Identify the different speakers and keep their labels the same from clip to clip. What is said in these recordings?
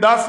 Speaker 1: 10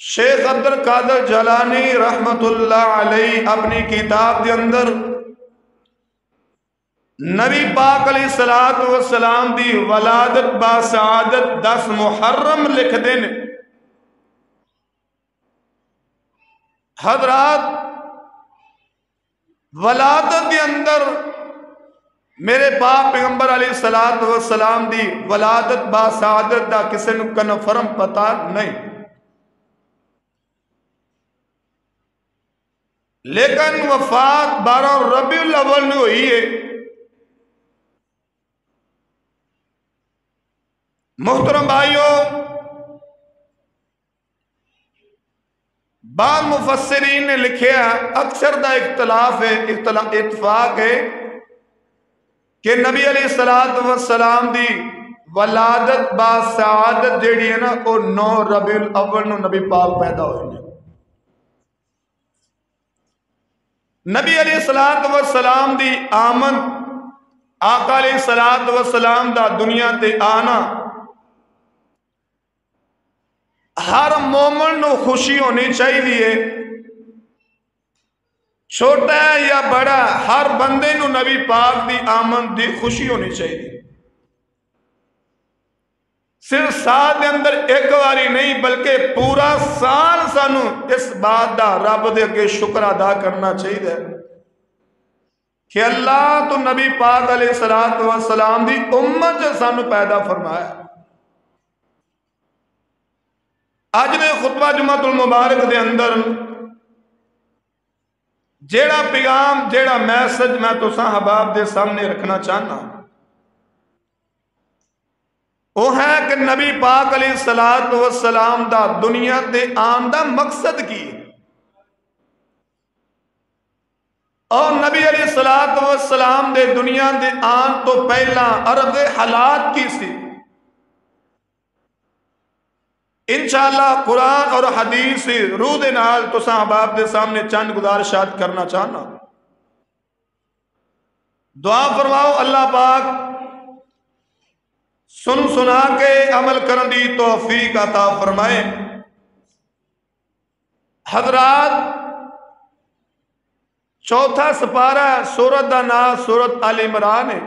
Speaker 1: شیخ عبد القادر جیلانی رحمت اللہ علیہ اپنی کتاب کے اندر نبی پاک علیہ السلام دی ولادت با سعادت 10 محرم لکھ دین۔ حضرات ولادت کے اندر میرے پاک پیغمبر علیہ السلام دی ولادت با سعادت دا کسی نو کنفرم پتا نہیں، لیکن وفات 12 ربیع الاول میں ہوئی ہے۔ محترم بھائیوں، بعض مفسرین نے لکھیا اکثر دا اختلاف ہے، اتفاق ہے کہ نبی علیہ السلام دی ولادت با سعادت جیڑی ہے نا وہ 9 ربیع الاول نو نبی پاک پیدا ہوئے۔ نبی علیہ السلام دی آمد، آقا علیہ السلام دا دنیا تے آنا ہر مومن نو خوشی ہونی چاہیے، چھوٹا ہے یا بڑا، ہر بندے نو نبی پاک دی آمد دی خوشی ہونی چاہیے۔ صرف سال دے اندر ایک واری نہیں بلکہ پورا سال سانو اس بات دا رب دے اگے شکر ادا کرنا چاہیے کہ اللہ تو نبی پاک علیہ السلام دی امت جو سانو پیدا فرمایا۔ آج میں خطبہ جمعۃ المبارک دے اندر جیڑا پیغام جیڑا میسج میں تساں احباب دے سامنے رکھنا چاہنا وہ ہے کہ نبی پاک علیہ السلام دا دنیا تے آن دا مقصد کی، اور نبی علیہ السلام دے دنیا دے آن تو پہلا عرض حالات کی سی۔ انشاءاللہ قرآن اور حدیث روح دے نال تساں احباب دے سامنے چند گزارشات کرنا چاہنا۔ دعا فرماؤ اللہ پاک سن سنا کے عمل کرن دی توفیق عطا فرمائے۔ حضرات چوتھا سپارہ سورت دا نام سورت آل عمران ہے،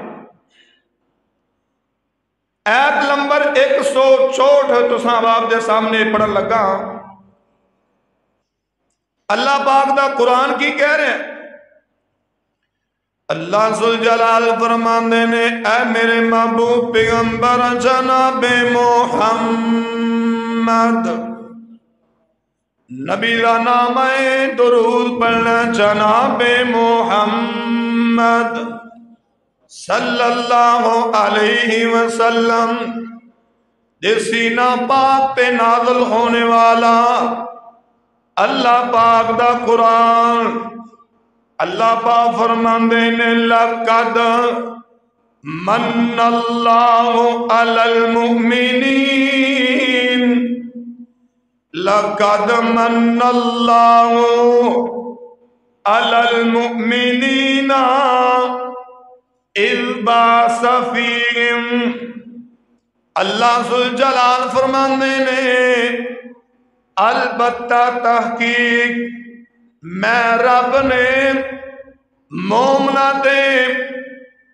Speaker 1: ایت نمبر 164 تو احباب دے سامنے پڑھن لگا۔ اللہ پاک دا قرآن کی کہہ رہے ہیں، اللہ ذوالجلال فرماندے نے اے میرے محبوب پیغمبر جناب محمد، نبی دا نام ہے درود پڑھنا، جناب محمد صلی اللہ علیہ وسلم دے سینہ پاک پہ نازل ہونے والا اللہ پاک دا قرآن۔ اللہ پاک فرماندے نے لقد من اللہ علی المؤمنین، لقد من اللہ علی المؤمنین اذ بعث فیہم۔ اللہ ذوالجلال فرماندے نے البتہ تحقیق میں رب نے مومنہ تے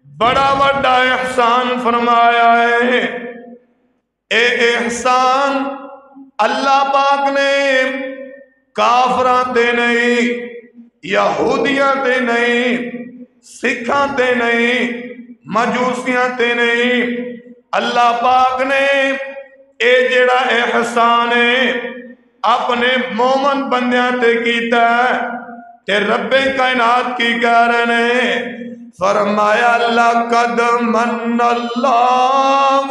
Speaker 1: بڑا بڑا احسان فرمایا ہے۔ اے احسان اللہ پاک نے کافراں تے نہیں، یہودیاں تے نہیں، سکھاں تے نہیں، مجوسیاں تے نہیں، اللہ پاک نے اے جڑا احسان ہے اپنے مومن بندیاں تے کیتا ہے۔ تے رب کائنات کی کہہ رہے ہیں، فرمایا لقد من اللہ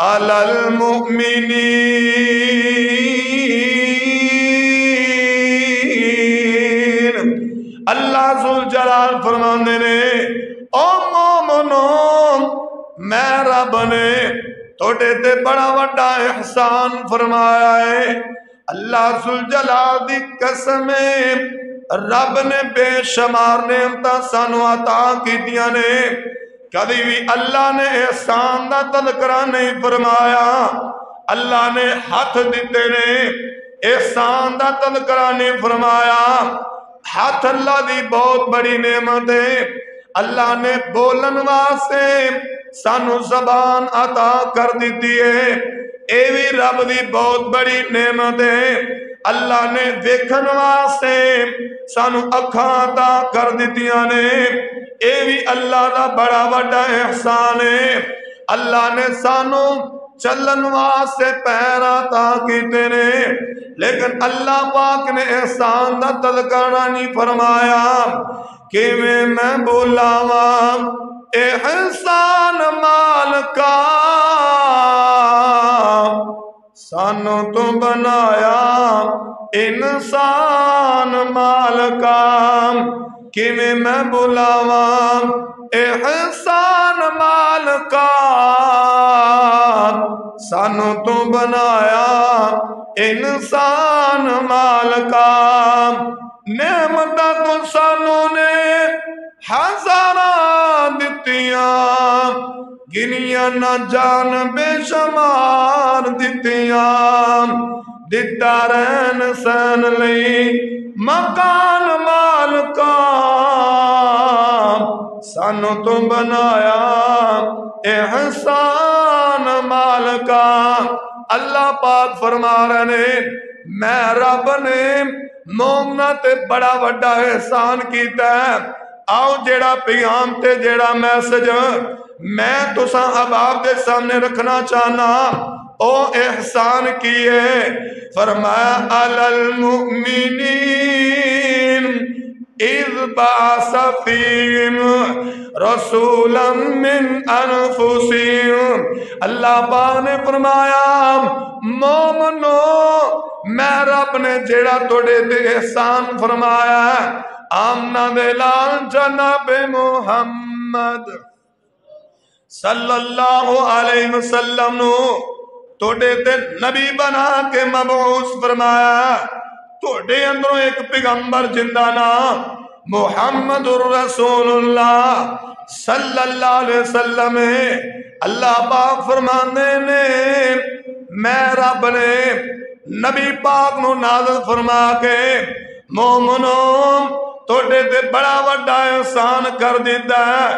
Speaker 1: علی المؤمنین، اللہ ذوالجلال فرماندے نے او مومنو میں رب نے توڑے تے بڑا وڈا احسان فرمایا ہے۔ اللہ ذوالجلال دی قسم ہے، رب نے بے شمار نعمتاں سانو عطا کیتیاں نے، کبھی بھی اللہ نے احسان دا تذکرہ نہیں فرمایا۔ اللہ نے ہاتھ دیتے نے احسان دا تذکرہ نہیں فرمایا ہاتھ اللہ دی بہت بڑی نعمت ہے اللہ نے بولن واسطے سانو زبان عطا کر دیتی ہے اے بھی رب دی بہت بڑی نعمت ہے اللہ نے ویکھن واسطے سانو اکھاں عطا کر دیتیاں نے اے بھی اللہ دا بڑا بڑا احسان ہے اللہ نے سانو چلن واسطے پیر عطا کیتے نے لیکن اللہ پاک نے احسان دا تذکرہ نہیں فرمایا کہ میں بولاواں احسان مالکا سانو تو بنایا انسان مالکا کہ میں بولاواں احسان مالکا سانو تو بنایا انسان مالکا نعمت تو سانو نے ہزاراں دتیاں گنیاں نہ جان بے شمار دتیاں دتا رہن سہن لئی مکان مالکا سانو تو بنایا احسان مالکا اللہ پاک فرما رہے نے میں رب نے مومنا تے بڑا وڈا احسان کیتا ہے آؤ جیڑا پیغام تے جیڑا میسج میں تساں احباب دے سامنے رکھنا چاہنا او احسان کیے فرمایا علی المؤمنین اذ بعث فیہم رسولا من انفسہم اللہ پاک نے فرمایا مومنو میں رب نے جیڑا توڑے دے احسان فرمایا آمنہ دے لال جناب محمد صلی اللہ علیہ وسلم نو توڑے تے نبی بنا کے مبعوث فرمایا توڑے اندروں ایک پیغمبر جندہ نام محمد الرسول اللہ صلی اللہ علیہ وسلم اللہ پاک فرمانے نے میں رب نے نبی پاک نو نازل فرما کے مومنوں توڑے تے بڑا وڈا احسان کر دیتا ہے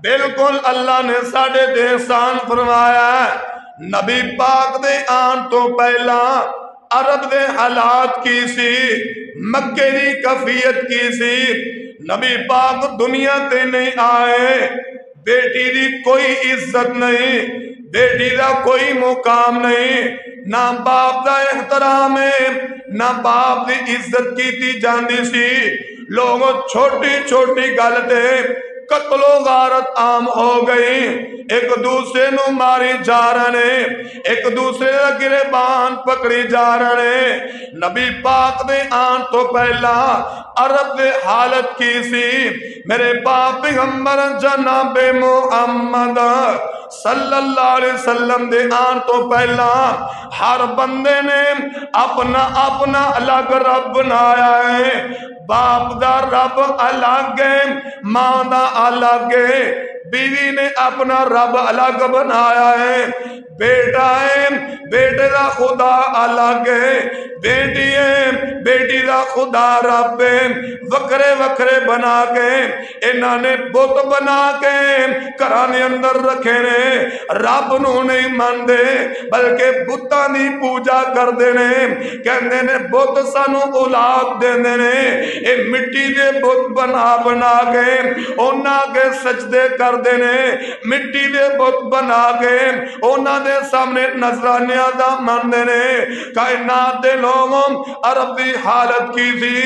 Speaker 1: بالکل اللہ نے ساڑھے دے احسان فرمایا ہے نبی پاک دے آن تو پہلا عرب دے حالات کی سی مکے دی کفیت کی سی نبی پاک دنیا تے نہیں آئے بیٹی دی کوئی عزت نہیں بیٹی دا کوئی مقام نہیں نہ باپ دا احترام ہے نہ باپ دی عزت کی تی جاندی سی لوگوں چھوٹی چھوٹی گلتے قتل و غارت عام ہو گئی ایک دوسرے نو ماری جا رہے ایک دوسرے دا گریبان پکڑی جا رہے نبی پاک دے آن تو پہلا عرب دے حالت کی سی میرے باپ پیغمبر جناب محمد صلی اللہ علیہ وسلم دے آن تو پہلا ہر بندے نے اپنا اپنا الگ رب بنایا ہے باپ دا رب الگ ہے ماں دا الگ ہے بیوی نے اپنا رب الگ بنایا ہے بیٹا ہے بیٹے دا خدا الگ ہے بیٹی ہے بیٹی دا خدا رب ہے وکرے وکرے بنا کے انہاں نے بت بنا کے گھراں اندر رکھے نے رب نو نہیں ماندے بلکہ بتاں دی پوجا کردے نے کہندے نے بت سانو اولاد دیندے نے اے مٹی دے بت بنا بنا کے انہاں کے سجدے کردے نے مٹی دے بت بنا کے انہاں دے سامنے نذرانیاں دا ماندے نے کائنات دے لوگوں عرب دی حالت کی تھی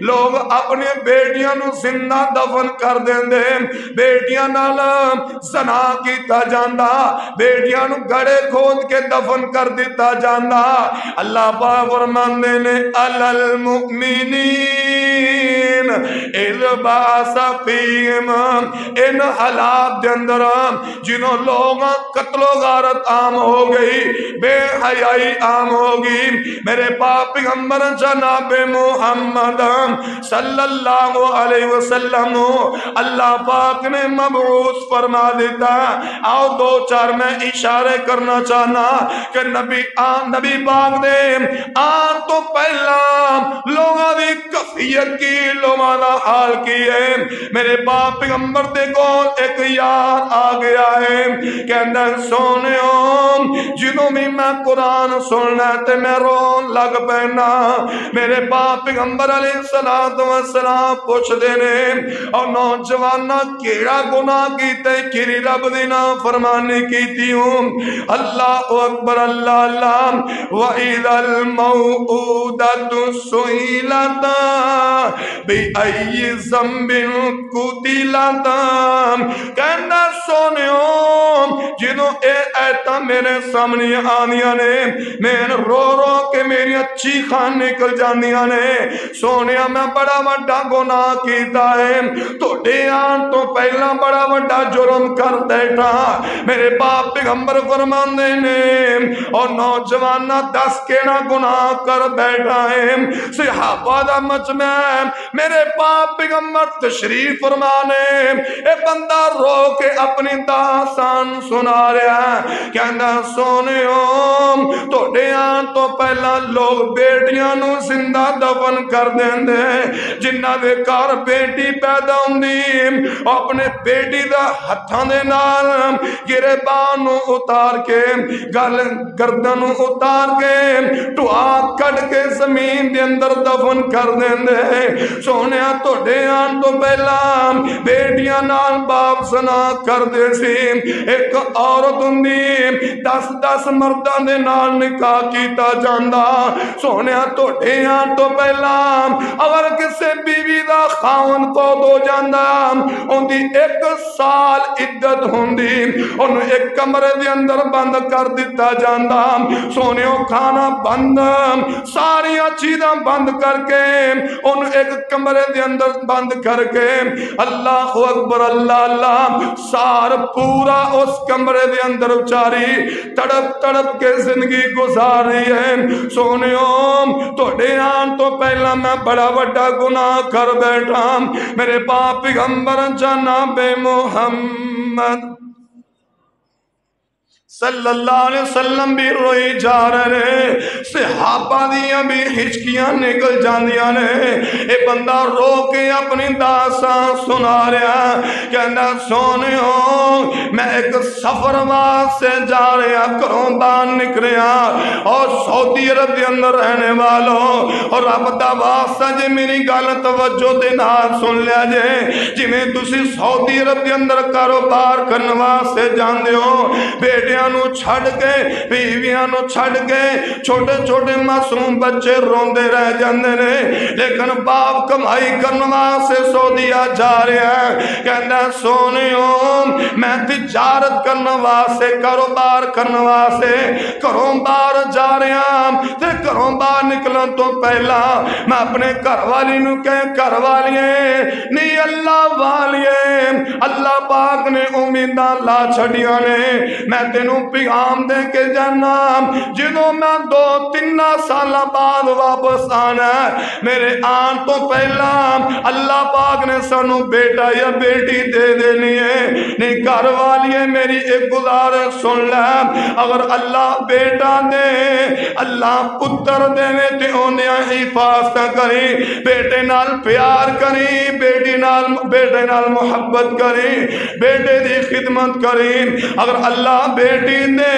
Speaker 1: لوگ اپنے بیٹیاں نو زندہ دفن کر دیندے بیٹیاں نال زنا کیتا جاندا بیٹیاں نو گڑے کھود کے دفن کر دیتا جاندا اللہ پاک فرماندے نے علی المؤمنین اذ بعث فیہم ان حالات دے اندر جنہوں لوگ قتل و غارت عام ہو گئی، بے حیائی عام ہوگی، میرے پاک پیغمبر جناب محمد صلی اللہ علیہ وسلم اللہ پاک نے مبعوث فرما دیتا۔ آؤ دو چار میں اشارے کرنا چاہنا کہ نبی پاک دے آن تو پہلا لوگاں دی کفیت کی، لوگاں دا حال کی ہے۔ میرے پاک پیغمبر دے کول ایک یار آ گیا ہے، کہندہ سونیوں جنہوں میں قرآن سننا تے میں رون لگ پینا۔ میرے پاک پیغمبر علیہ السلام پوچھ دینے اور نوجوانہ کیڑا گناہ کیتے کیری رب دینا فرمانے کیتی ہوں۔ اللہ اکبر اللہ اللہ۔ وَإِذَا الْمَوْءُودَةُ سُئِلَتْ بِأَيِّ ذَنبٍ قُتِلَتْ، کہنا سونیوں جنہوں اے ایتا میرے سامنے آنیاں نے، میں رو رو کے میری اچھی خان نکل جانیاں نے، سونیا میں بڑا وڈا گناہ کیتا ہے، تو ڈیان تو پہلا بڑا وڈا جرم کر دیتا۔ میرے باپ پیغمبر فرمان دینے اور نوجوانہ 10 کیڑا گناہ کر بیٹھا ہے۔ صحابہ دا مجمع میرے باپ پیغمبر تشریف فرمانے، اے بندہ رو کے اپنی داستان سنا رہا ہے، کہنا سونیوں تو ڈیان تو پہلا لوگ بیٹیاں نو زندہ دفن کر دیں دے، جنہ دے کار بیٹی پیدا ہوندی اپنے بیٹی دا ہتھاں دے نال گریبان اتار کے گردن اتار کے ٹوا کٹ کے زمین دے اندر دفن کر دیں دے۔ سونیا تو ڈیان تو پہلا بیٹیاں نال باپ سنا کر دے سی، ایک عورت ہوندی 10 مردان دے نال نکاح کیتا جاندا۔ سونیا تو ڈیان تو پہلا اگر کسے بیوی دا خاون فوت ہو جاندا ان دی 1 سال عدت ہوندی، انہوں ایک کمرے دے اندر بند کر دیتا جاندا۔ سونیوں کھانا بند، ساری چیزاں بند کر کے انہوں ایک کمرے دے اندر بند کر کے اللہ اکبر اللہ اللہ سار پورا اس کمرے دے اندر اچاری تڑپ تڑپ کے زندگی گزار رہی ہے۔ سونیوں تو ڈیان تو پہلا میں بڑا وڈا گناہ کر بیٹھا، میرے باپ پیغمبر جناب محمد صلی اللہ علیہ وسلم بھی روئی جا رہے، صحابہ دیاں بھی ہچکیاں نکل جاندیاں نے، اے بندہ رو کے اپنی داستان سنا رہا، کہنا سونیوں میں ایک سفر واسطے جا رہا، گھروں باہر نکلیا اور سعودی عرب دے اندر رہنے والوں اور رب دا واسطہ جے میری گل توجہ دے نال سن لیا جے میں تسی سعودی عرب دے اندر کاروبار کرنے واسطے جاندے ہو، بیٹیاں نو چھڑ کے بیویاں نو چھڑ کے چھوٹے چھوٹے معصوم بچے روندے رہ جاندے نے، لیکن باپ کمائی کرنے واسطے سعودیہ جا رہے ہیں، کہنا سونیوں میں تجارت کرنے واسطے کاروبار کرنے واسطے گھروں باہر جا رہے ہیں، تے گھروں باہر نکلن تو پہلا میں اپنے گھر والی نو کہیں گھر والیے نہیں اللہ والیے، اللہ پاک نے امیداں لا چھڑیاں نے، میں تینوں پیغام دے کے جانا جنہوں میں 2-3 سالہ بعد واپس آنا ہے، میرے آن تو پہلا اللہ پاک نے سانو بیٹا یا بیٹی دے دینی ہے، نہیں گھر والیے میری ایک گزارش سن لے، اگر اللہ بیٹا دے اللہ پتر دے تے انہیں حفاظت کری، بیٹے نال پیار کری، بیٹے نال محبت کری، بیٹے دی خدمت کری، اگر اللہ بیٹی دے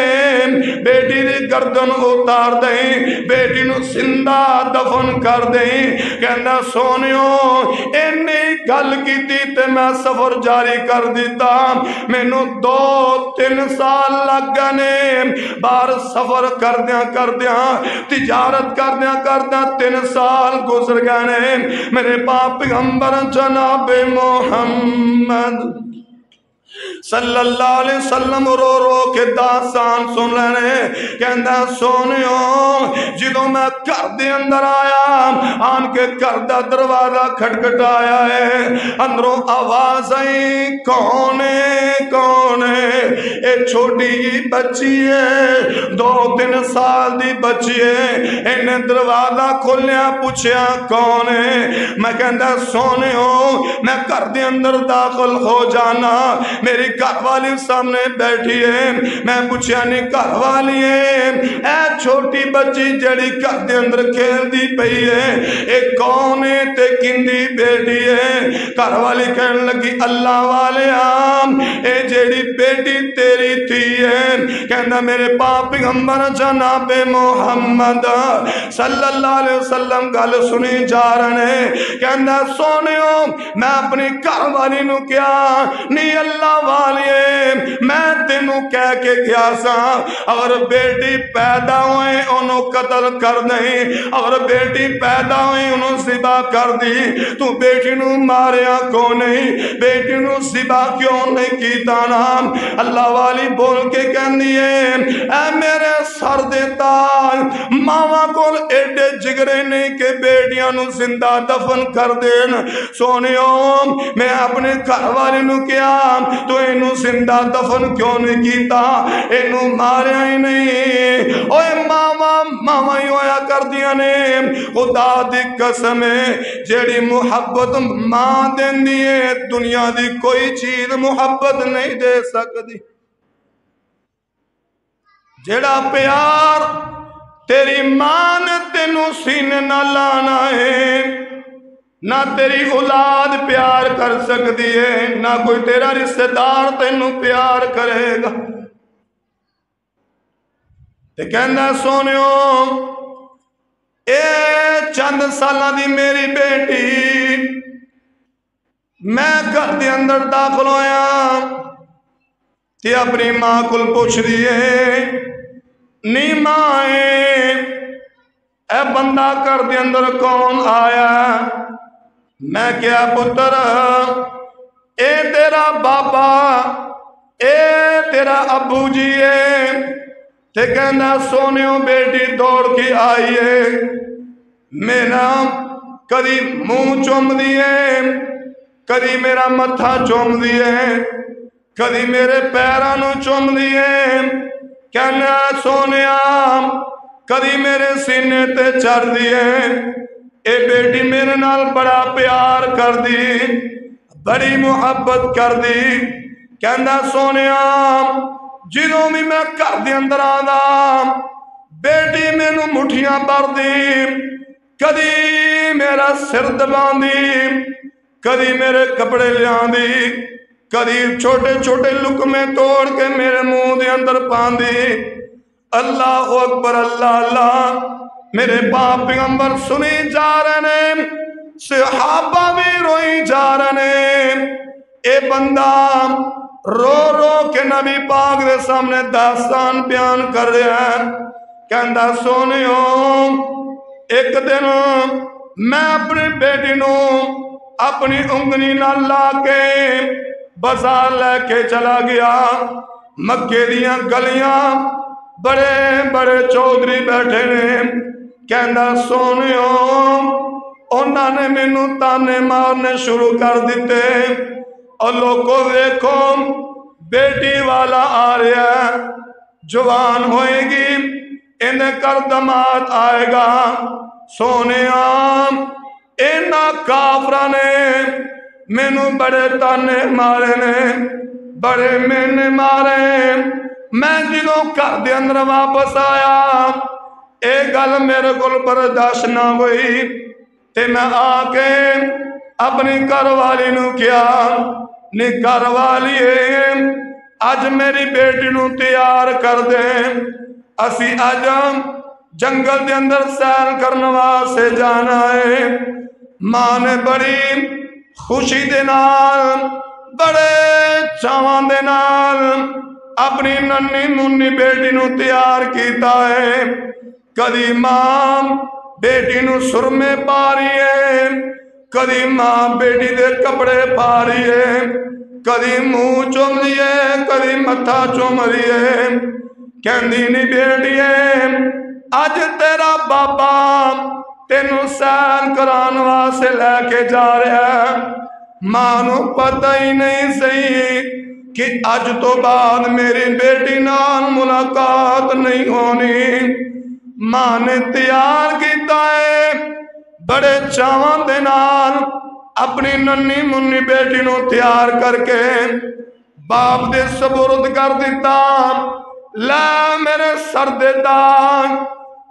Speaker 1: بیٹی دی گردن اتار دیں، بیٹی نو زندہ دفن کر دیں، کہنا سونیوں اینی گل کی تے میں سفر جاری کر دیتا، میں نو 2-3 سال لگ گنے، بار سفر کر دیا تجارت کر دیا 3 سال گزر گنے، میرے پاک پیغمبر جناب محمد صلی اللہ علیہ وسلم رو رو کے داستان سن لینے، کہندہ سونیوں جدوں میں گھر دے اندر آیا آن کے گھر دا دروازہ کھٹکھٹایا ہے اندروں آواز آئی کون ہے کون ہے اے چھوٹی جی بچی ہے 2-3 سال دی بچی ہے انہیں دروازہ کھولیا پوچھیا کون ہے میں کہندا سونے ہو میں گھر دے اندر داخل ہو جانا میری گھر والی سامنے بیٹھی ہے میں پوچھیا نہیں گھر والی ہے اے چھوٹی بچی جڑی گھر دے اندر کھیل دی پئی ہے اے کون ہے تے کندی بیٹی ہے گھر والی کہنے لگی اللہ والے آم اے جڑی بیٹی تیری تھی ہے کہنا میرے پاک پیغمبر جناب محمد صلی اللہ علیہ وسلم گل سنی جا رہے کہنا سونیو میں اپنی گھر والی نو کیا نہیں اللہ والی میں تینوں کہہ کے گیا سا اگر بیٹی پیدا ہوئے انہوں قتل کر دیں اگر بیٹی پیدا ہوئے انہوں ذبح کر دی تو بیٹی نو ماریا کو نہیں بیٹی نو ذبح کیوں نہیں کیتا نام اللہ والی بول کے کہن دیئے اے میرے سر دیتا ماما کول ایڈے جگرے نہیں کہ بیٹیاں نو زندہ دفن کر دین سونیوں میں اپنے گھر والے نو کیا تو انہوں زندہ دفن کیوں نہیں کیتا انہوں ماریا ہی نہیں اوے ماما ہی ہویا کر دیا نے خدا دی قسم جیڑی محبت ماں دین دیئے دنیا دی کوئی چیز محبت نہیں دے سکتی جیڑا پیار تیری ماں نے تینوں سینے نہ لانا ہے نہ تیری اولاد پیار کر سکتی ہے نہ کوئی تیرا رشتہ دار تینوں پیار کرے گا تے کہندہ سونیوں اے چند سالہ دی میری بیٹی میں گھر دے اندر داخل ہویا تے اپنی ماں کل پوچھ دیئے نی ماں اے بندہ گھر دے اندر کون آیا میں کیا پتر اے تیرا بابا اے تیرا ابو جی ہے تے کہنا سونیوں بیٹی دوڑ کے آئیے میرا کدی منہ چوم دیئے کدی میرا متھا چوم دیئے کدی میرے پیرانوں چوم دیئے کہنا سونیا کدی میرے سینے تے چڑھ دیئے اے بیٹی میرے نال بڑا پیار کر دی بڑی محبت کر دی کہنا سونیا جنہوں بھی میں گھر دے اندر آنا بیٹی میں نو مٹھیاں بھر دی کدی میرا سر دبان دی کدی میرے کپڑے لیان دی کدی چھوٹے چھوٹے لقمے توڑ کے میرے منہ دے اندر پان دی اللہ اکبر اللہ اللہ میرے باپ پیغمبر سنی جا رہے نے صحابہ بھی روئی جا رہے اے بندہ رو رو کے نبی پاک دے سامنے داستان بیان کر رہا ہے کہندہ سونیوں ایک دن میں اپنی بیٹی نو اپنی انگلی نہ لا کے بازار لے کے چلا گیا مکے دیاں گلیاں بڑے بڑے چودھری بیٹھے نے کہندہ سونیوں انہوں نے مینو تانے مارنے شروع کر دیتے اور لوگوں دیکھو بیٹی والا آ رہا ہے جوان ہوئے گی انہیں کر دماد آئے گا سونے آم اینا کافرہ نے مینو بڑے تانے مارے نے بڑے میں مارے میں جنہوں کر دے اندر واپس آیا اے گل میرے کل برداشت نہ ہوئی تے میں آ کے اپنی گھر والی نو کیا نی گھر والی اج میری بیٹی نو تیار کر دے اسی اج جنگل دے اندر سیر کرنے واسطے جانا ہے ماں نے بڑی خوشی دے نال بڑے چاواں دے نال اپنی ننی منی بیٹی نو تیار کیتا ہے کدی ماں بیٹی نو سرمے پا رہی ہے کدی ماں بیٹی دے کپڑے پا رہی ہے کدی منہ چوم رہی ہے کدی متھا چوم رہی ہے کہندی نہیں بیٹی ہے اج تیرا بابا تینوں سیر کران واسطے لے کے جا رہا ہے۔ ماں نو پتہ ہی نہیں سی کہ اج تو بعد میری بیٹی نال ملاقات نہیں ہونی۔ ماں نے تیار کیتا ہے بڑے چاواں دے نال، اپنی ننی منی بیٹی نو تیار کر کے باپ دے سپرد کر دیتا۔ لے میرے سر دے تاج،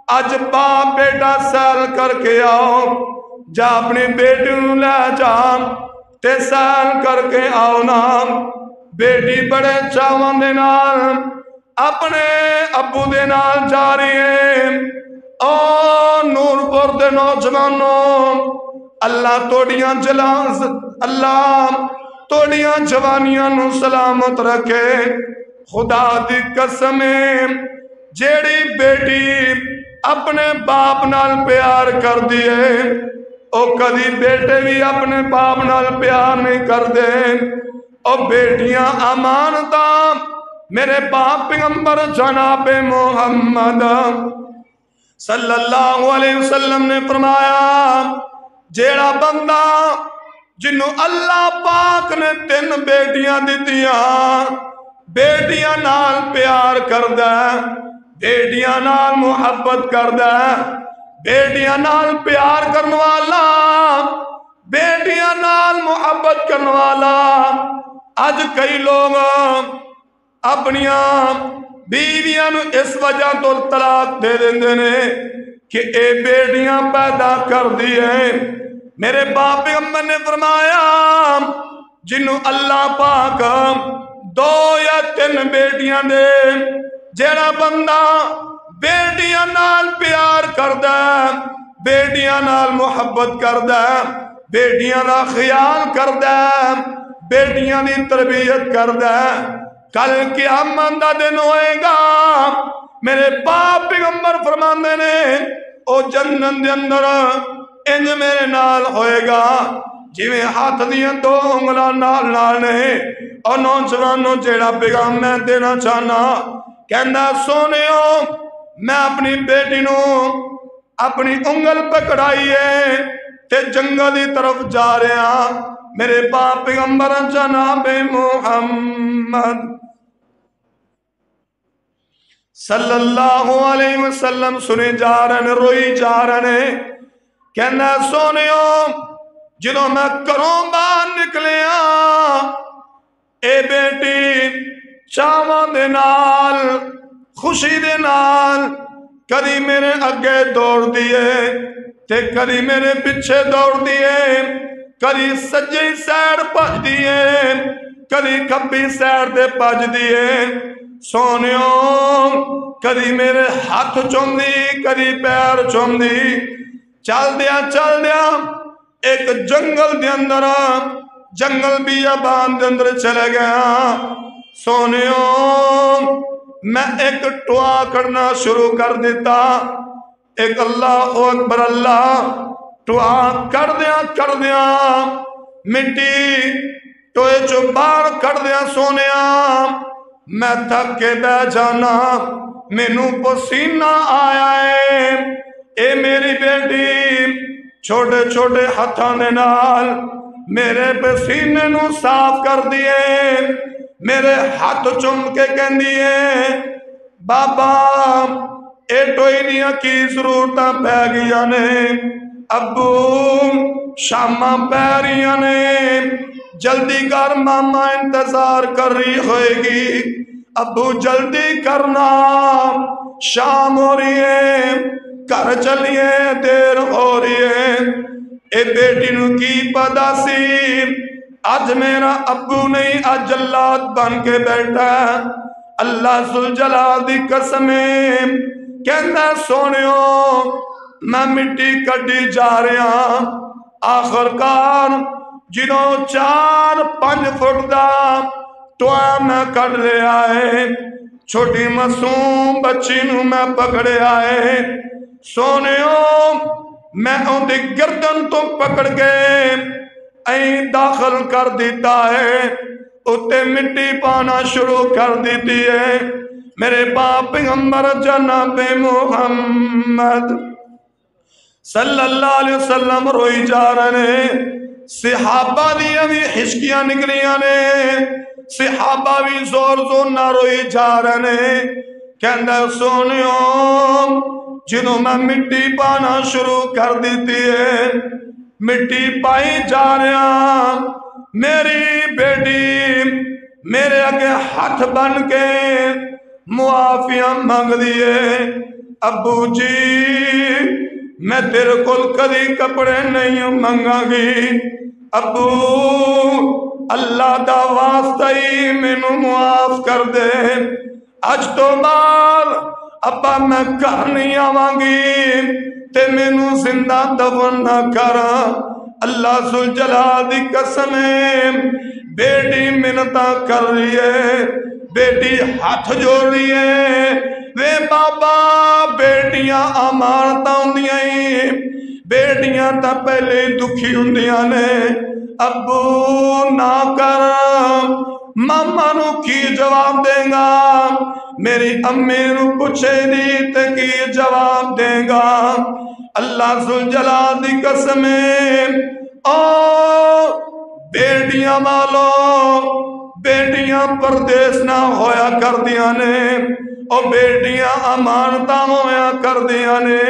Speaker 1: اج باپ بیٹا سیر کر کے آؤ، جا اپنی بیٹی نو لے جا تے سیر کر کے آؤ نا۔ بیٹی بڑے چاواں دے نال اپنے ابو دے نال جا رہی ہے۔ او نور پور دے نوجوانوں، اللہ توڑیاں جوانیاں نو سلامت رکھے۔ خدا دی قسم جیڑی بیٹی اپنے باپ نال پیار کر دیے، او کدی بیٹے بھی اپنے باپ نال پیار نہیں کر دے۔ او بیٹیاں امانتاں میرے باپ پیغمبر جناب محمد صلی اللہ علیہ وسلم نے فرمایا، جیڑا بندہ جنوں اللہ پاک نے 3 بیٹیاں دتیاں، بیٹیاں نال پیار کردا ہے، بیٹیاں نال محبت کردا ہے، بیٹیاں نال پیار کرن والا، بیٹیاں نال محبت کرن والا۔ اج کئی لوگ اپنیاں بیویاں نو اس وجہ تو طلاق دے دیندے نے کہ اے بیٹیاں پیدا کر دیے۔ میرے باپ پیغمبر نے فرمایا، جنوں اللہ پاک 2 یا 3 بیٹیاں دے، جیڑا بندہ بیٹیاں نال پیار کردا ہے، بیٹیاں نال محبت کردا ہے، بیٹیاں دا خیال کردا ہے، بیٹیاں دی تربیت کردا ہے، کل قیامت دا دن ہوئے گا۔ میرے باپ پیغمبر فرماندے نے، او جنت دے اندر انج میرے نال ہوئے گا جویں ہاتھ دیاں 2 انگلاں نال نے۔ اور نوجوانوں جیڑا پیغام میں دینا چاہنا، کہندا سونیو میں اپنی بیٹی نو اپنی انگل پکڑائی ہے تے جنگل دی طرف جا رہا۔ میرے باپ پیغمبر جناب محمد صلی اللہ علیہ وسلم سنے جا رہے، روئی جا رہے، کہنا سونیو جدوں میں گھروں باہر نکلیا، اے بیٹی چاواں دے نال خوشی دے نال کدی میرے اگے دوڑ دیے تے کدی میرے پیچھے دوڑ دیے، کدی سجی سائیڈ بھج دیے، کدی کھبی سائیڈ تے بھج دیے۔ سونیو کدی میرے ہاتھ چومدی، کدی پیر چومدی، چل دیا ایک جنگل دے اندر، جنگل بیابان دے اندر چلے گیا۔ سونیو میں ایک ٹوا کرنا شروع کر دیتا، ایک اللہ اکبر اللہ ٹوا کر دیا مٹی ٹوئے چو باہر کر دیا۔ سونیا میں تھک کے بہ جانا، مینوں پسینہ آیا ہے۔ اے میری بیٹی چھوٹے چھوٹے ہاتھاں دے نال میرے پسینے نو صاف کر دیے، میرے ہاتھ چم کے کہندی ہے بابا اے ٹوئی دیاں کی ضرورتاں پہ گیا نے، ابو شاماں پہ رہی نے، جلدی کر ماما انتظار کر رہی ہوئے گی، ابو جلدی کرنا شام ہو رہی ہے، گھر چلیے دیر ہو رہی ہے۔ اے بیٹی نو کی پتا سی آج میرا ابو نہیں، آج جلاد بن کے بیٹھا ہے۔ اللہ ذوالجلال دی قسمیں کہندا سونیو میں مٹی کڈی جا رہا، آخر کار جنہوں 4-5 فٹ دا ٹوا میں کڈ لیا ہے، چھوٹی معصوم بچی نو میں پکڑیا ہے۔ سونیو میں ان دی گردن تو پکڑ کے این داخل کر دیتا ہے، اتے مٹی پانا شروع کر دیتی ہے۔ میرے باپ پیغمبر جناب محمد صلی اللہ علیہ وسلم روئی جا رہے ہیں، صحابہ دیا بھی حشکیاں نکلیاں نے، صحابہ بھی زور زور نہ روئی جا رہے ہیں، کہندہ سونیوں جنہوں میں مٹی پانا شروع کر دیتی ہے، مٹی پائی جا رہا، میری بیٹی میرے آگے ہاتھ بن کے معافیاں مانگ دیے، ابو جی میں تیرے کول کدی کپڑے نہیں منگا گی، ابو اللہ دا واسطہ ہی مینوں معاف کر دے، اج تو بعد ابا میں گھر نہیں آواں گی تے مینوں زندہ دفن نہ کر۔ اللہ ذوالجلال دی قسم ہے، بیٹی منتاں کر رہی ہے، بیٹی ہاتھ جوڑ رہی ہے، وے بابا بیٹیاں امانتاں ہوندیاں ہی، بیٹیاں تا پہلے دکھی ہوندیاں نے، ابو نہ کر، ماما نو کی جواب دیں گا، میری امی نو پوچھے دی تے کی جواب دیں گا۔ اللہ ذوالجلال دی قسم ہے، او بیٹیاں مالو، بیٹیاں پردیس نہ ہویا کر دیا نے، او بیٹیاں امانتاں ہویا کر دیا نے،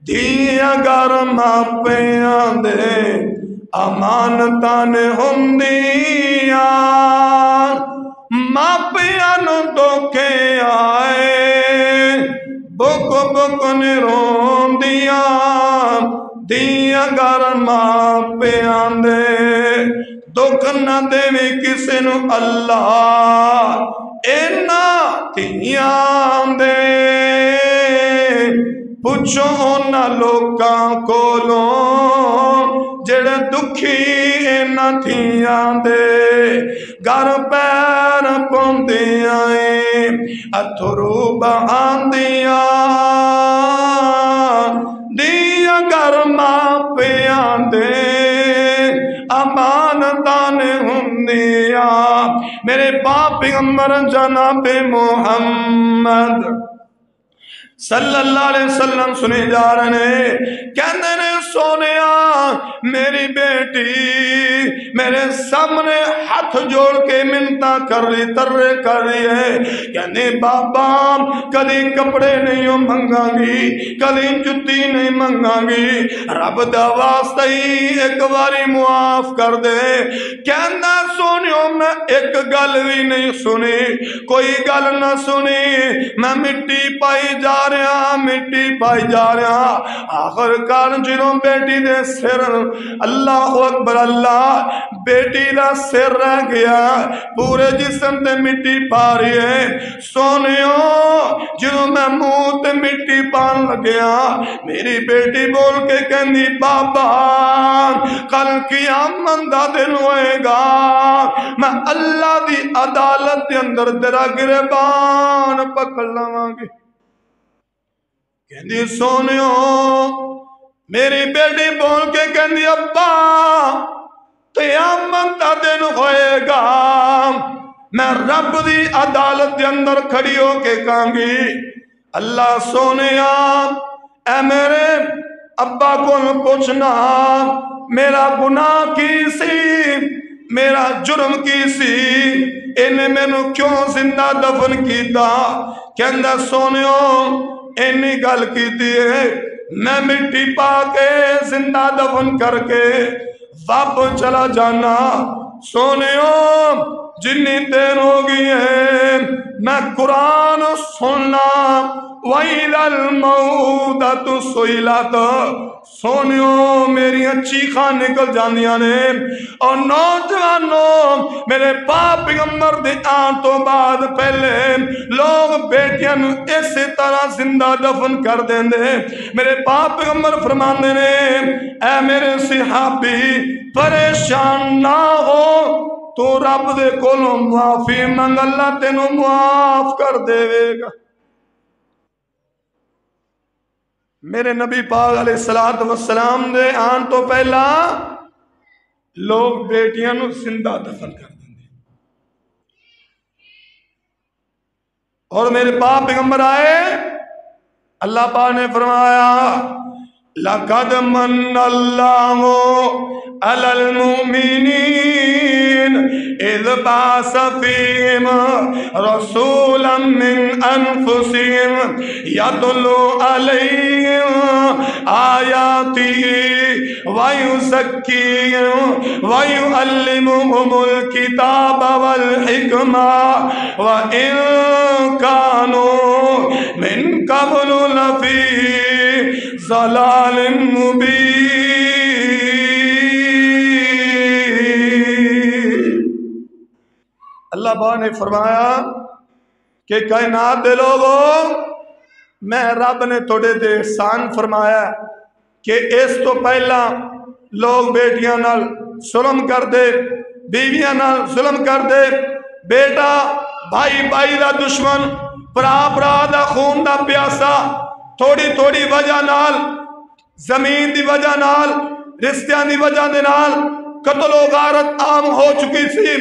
Speaker 1: دھیاں گھر ماپیاں دے امانتاں نے ہوندیاں، ماپیاں نو دھوکے آئے بک بک نے روندیاں، دھیاں گھر ماپیاں دے دکھ نہ دے کسے نو اللہ اینا دھیاں دے، پوچھو اونا لوکاں کولوں جڑے دکھی اینا دھیاں دے، گھر پیر پوندیاں اتھرو بہاندیاں، دیاں گھر ماپیاں دے امانتاں نے ہوندیاں۔ میرے باپ پیغمبر جناب محمد صلی اللہ علیہ وسلم سنے جا رہے ہیں، کہندے نے سونیا میری بیٹی میرے سامنے ہاتھ جوڑ کے منتاں کر رہی ترے کر رہی ہے، کہندے بابا کدی کپڑے نہیں منگا گی، کدی جتی نہیں منگا گی، رب دا واسطہ ہی ایک باری معاف کر دے۔ کہندہ سونیوں میں ایک گل بھی نہیں سنی، کوئی گل نہ سنی، میں مٹی پائی جا رہا، مٹی پائی جا رہا، آخر کار جنہوں بیٹی دے سر، اللہ اکبر اللہ، بیٹی دا سر رہ گیا، پورے جسم تے مٹی پا رہی ہے، سونیوں جنہوں میں منہ تے مٹی پان لگیا، میری بیٹی بول کے کہنی بابا کل قیامت دا دن ہوئے گا، میں اللہ دی عدالت دے اندر تیرا گریبان پکڑ لواں گی۔ کہندی سونیوں میری بیٹی بول کے کہندی ابا قیامت دا دن ہوئے گا، میں رب دی عدالت دے اندر کھڑی ہو کے کہاں گی اللہ سونیا اے میرے ابا کو پوچھنا میرا گناہ کی سی، میرا جرم کی سی، انہیں میں نو کیوں زندہ دفن کیتا؟ کہندہ سونیوں اینی گل کی دیئے میں مٹی پا کے زندہ دفن کر کے واپس چلا جانا، سونیوں جنی دیر ہو گئی ہے میں قرآن سننا، وَإِذَا الْمَوْءُودَةُ سُئِلَتْ، سونیوں میری چیخاں نکل جاندیاں نے، اور نوجوانوں میرے باپ پیغمبر دے آن تو بعد پہلے لوگ بیٹیاں نو اسی طرح زندہ دفن کر دیں دے، میرے باپ پیغمبر فرماندے نے اے میرے صحابی پریشان نہ ہو، تو رب دے کولوں معافی منگ اللہ تینوں معاف کر دے گا۔ میرے نبی پاک علیہ السلام دے آن تو پہلا لوگ بیٹیاں نو زندہ دفن کر دیں۔ اور میرے پاک پیغمبر آئے، اللہ پاک نے فرمایا لَقَدْ مَنَّ اللَّهُ عَلَى الْمُؤْمِنِينَ إِذْ بَعَثَ فِيهِمْ رَسُولًا مِّنْ أَنفُسِهِمْ يَتْلُو عَلَيْهِمْ آيَاتِهِ وَيُزَكِّيهِمْ وَيُعَلِّمُهُمُ الْكِتَابَ وَالْحِكْمَةَ وَإِن كَانُوا مِن قَبْلُ لَفِي ضلال مبین۔ اللہ پاک نے فرمایا کہ کائنات دے لوگوں، میں رب نے توڑے دے احسان فرمایا کہ اس تو پہلا لوگ بیٹیاں نال ظلم کر دے، بیویاں نال ظلم کر دے، بیٹا بھائی بھائی دا دشمن، برا برا دا خون دا پیاسا، تھوڑی تھوڑی وجہ نال، زمین دی وجہ نال، رشتیاں دی وجہ دے نال قتل و غارت عام ہو چکی سی۔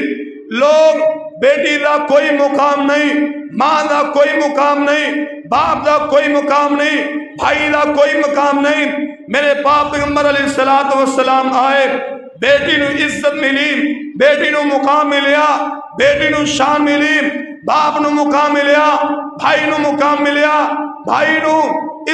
Speaker 1: لوگ بیٹی دا کوئی مقام نہیں، ماں دا کوئی مقام نہیں، باپ دا کوئی مقام نہیں، بھائی دا کوئی مقام نہیں۔ میرے پاک پیغمبر علیہ السلام آئے، بیٹی نو عزت ملی، بیٹی نو مقام ملیا، بیٹی نو شان ملی، باپ نو مقام ملیا، بھائی نو مقام ملیا، بھائی نو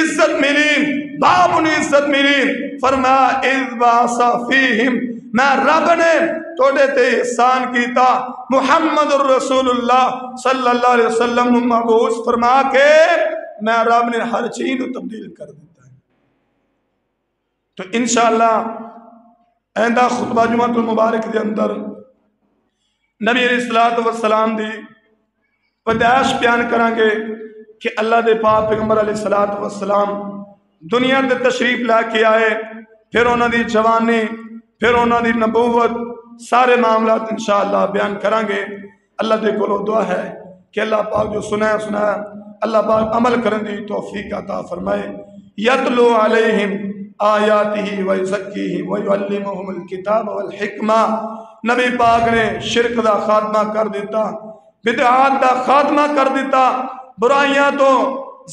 Speaker 1: عزت ملی، باپ نو عزت ملی۔ فرمایا اذ بعث فیہم، میں رب نے توڑے تے احسان کیتا، محمد الرسول اللہ صلی اللہ علیہ وسلم مبعوث فرما کے میں رب نے ہر چیز کو تبدیل کر دیتا ہے۔ تو انشاءاللہ آئندہ خطبہ جمعہ المبارک دے اندر نبی علیہ السلام دی پیدائش بیان کریں گے کہ اللہ دے پاک پیغمبر علیہ السلام دنیا دے تشریف لے کے آئے، پھر انہوں دی جوانی، پھر انہوں دی نبوت، سارے معاملات انشاءاللہ بیان کریں گے۔ اللہ دے کولو دعا ہے کہ اللہ پاک جو سنایا اللہ پاک عمل کرنے دی توفیق عطا فرمائے۔ یتلو علیہم آیاتہ ویزکیہم ویعلمہم الکتاب والحکمہ، نبی پاک نے شرک دا خاتمہ کر دیتا، بدعات دا خاتمہ کر دیتا، برائیاں تو،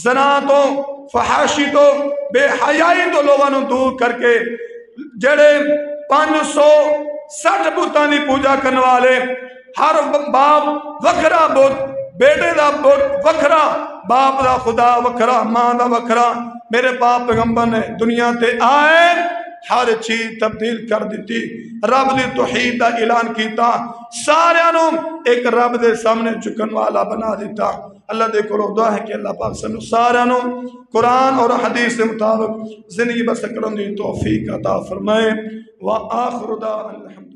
Speaker 1: زنا تو، فحاشی تو، بے حیائی تو لوگوں نے دور کر کے جڑے 560 بتاں دی پوجا کرنے والے، ہر باپ وکھرا بت، بیٹے دا بت وکھرا، باپ دا خدا وکھرا، ماں دا وکھرا، میرے پاک پیغمبر نے دنیا تے آئے ہر چیز تبدیل کر دیتی، رب دی توحید دا اعلان کیتا، سارے نو ایک رب دے سامنے جھکن والا بنا دیتا۔ اللہ دے کو دعا ہے کہ اللہ پاک سنو سارے نو قرآن اور حدیث کے مطابق زندگی بسر کرنے دی توفیق عطا فرمائے۔ وآخر دعوانا الحمد